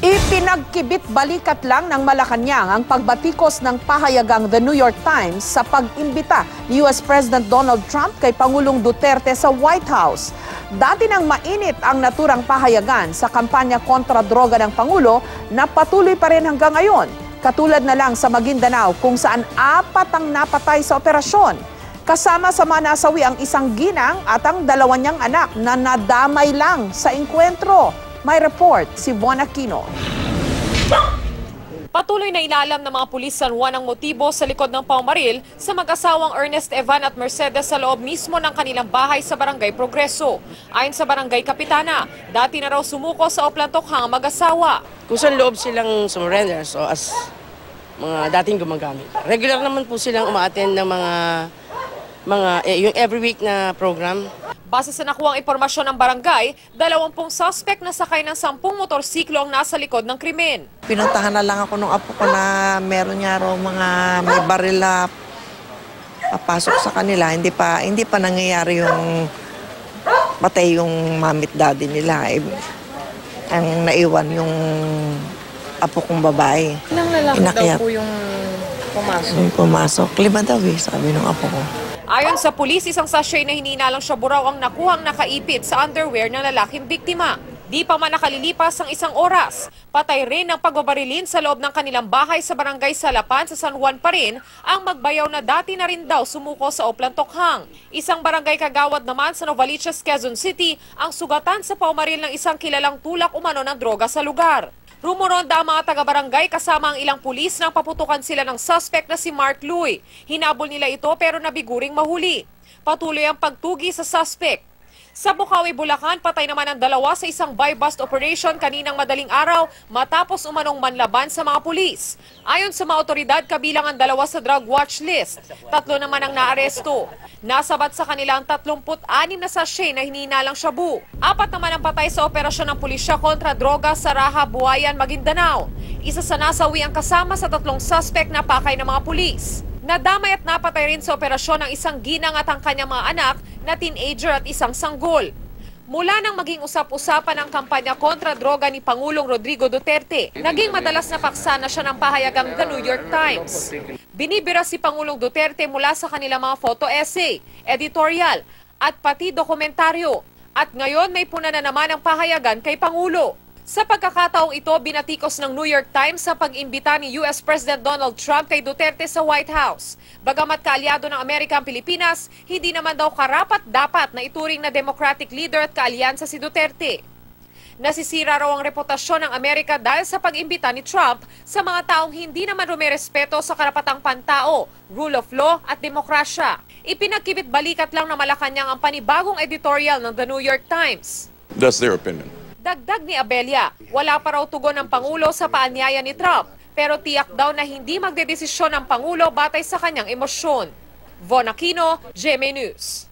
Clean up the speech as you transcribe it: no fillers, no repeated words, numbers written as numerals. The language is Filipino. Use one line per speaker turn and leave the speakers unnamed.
Ipinagkibit balikat lang ng Malacanang ang pagbatikos ng pahayagang The New York Times sa pag-imbita ni US President Donald Trump kay Pangulong Duterte sa White House. Dati nang mainit ang naturang pahayagan sa kampanya kontra droga ng Pangulo na patuloy pa rin hanggang ngayon. Katulad na lang sa Maguindanao kung saan 4 ang napatay sa operasyon. Kasama sa mga nasawi ang isang ginang at ang 2 niyang anak na nadamay lang sa engkwentro. May report si Von Aquino.
Patuloy na inaalam ng mga pulis San Juan ang motibo sa likod ng paumaril sa mag-asawang Ernest Evan at Mercedes sa loob mismo ng kanilang bahay sa Barangay Progreso. Ayon sa Barangay Kapitana, dati na raw sumuko sa Oplantokhang ang mag-asawa.
Kung saan loob silang sumurrender, so as mga dating gumagamit. Regular naman po silang umaattend ng yung every week na program.
Base sa nakuhang impormasyon ng barangay, 20 suspect na sakay ng 10 motorsiklo ang nasa likod ng krimen.
Pinuntahan na lang ako nung apo ko na meron niya raw mga may baril na papasok sa kanila. Hindi pa nangyayari yung patay yung mamit daddy nila. Ang naiwan yung apo kong babae.
Ilang lalaki daw po yung pumasok?
Pumasok. 5 daw sabi ng apo ko.
Ayon sa pulis, isang sachet na hininalang shabu raw ang nakuhang nakaipit sa underwear ng lalaking biktima. Di pa man nakalilipas ang 1 oras. Patay rin ang pagbabarilin sa loob ng kanilang bahay sa Barangay Salapan sa San Juan pa rin ang magbayaw na dati na rin daw sumuko sa Oplantokhang. Isang barangay kagawad naman sa Novaliches, Quezon City ang sugatan sa paumaril ng isang kilalang tulak umano ng droga sa lugar. Rumoronda ang mga taga-barangay kasama ang ilang pulis nang paputukan sila ng suspect na si Mark Lui. Hinabol nila ito pero nabiguring mahuli. Patuloy ang pagtugi sa suspect. Sa Bukawi, Bulacan, patay naman ang 2 sa isang buy-bust operation kaninang madaling araw matapos umanong manlaban sa mga pulis. Ayon sa mga otoridad, kabilang ang 2 sa drug watch list. 3 naman ang naaresto. Nasabat sa kanila ang 36 na sachet na hininalang shabu. 4 naman ang patay sa operasyon ng pulisya kontra droga sa Raha, Buayan, Maguindanao. Isa sa nasawi ang kasama sa 3 suspect na pakay ng mga pulis. Nadamay at napatay rin sa operasyon ng isang ginang at ang kanyang mga anak na teenager at isang sanggol. Mula nang maging usap-usapan ang kampanya kontra droga ni Pangulong Rodrigo Duterte, naging madalas na paksa na siya ng pahayagang The New York Times. Binibira si Pangulong Duterte mula sa kanilang mga photo-essay, editorial at pati dokumentaryo. At ngayon may puna na naman ang pahayagan kay Pangulo. Sa pagkakataong ito, binatikos ng New York Times sa pag-imbita ni US President Donald Trump kay Duterte sa White House. Bagamat kaalyado ng Amerika ang Pilipinas, hindi naman daw karapat-dapat na ituring na Democratic leader at kaalyansa si Duterte. Nasisira raw ang reputasyon ng Amerika dahil sa pag-imbita ni Trump sa mga taong hindi naman rumerespeto sa karapatang pantao, rule of law at demokrasya. Ipinagkibit balikat lang na Malacanang ang panibagong editorial ng The New York Times.
That's their opinion.
Dagdag ni Abella, wala pa raw tugon ng Pangulo sa paanyaya ni Trump, pero tiyak daw na hindi magdedesisyon ng Pangulo batay sa kanyang emosyon. Von Aquino, GMA News.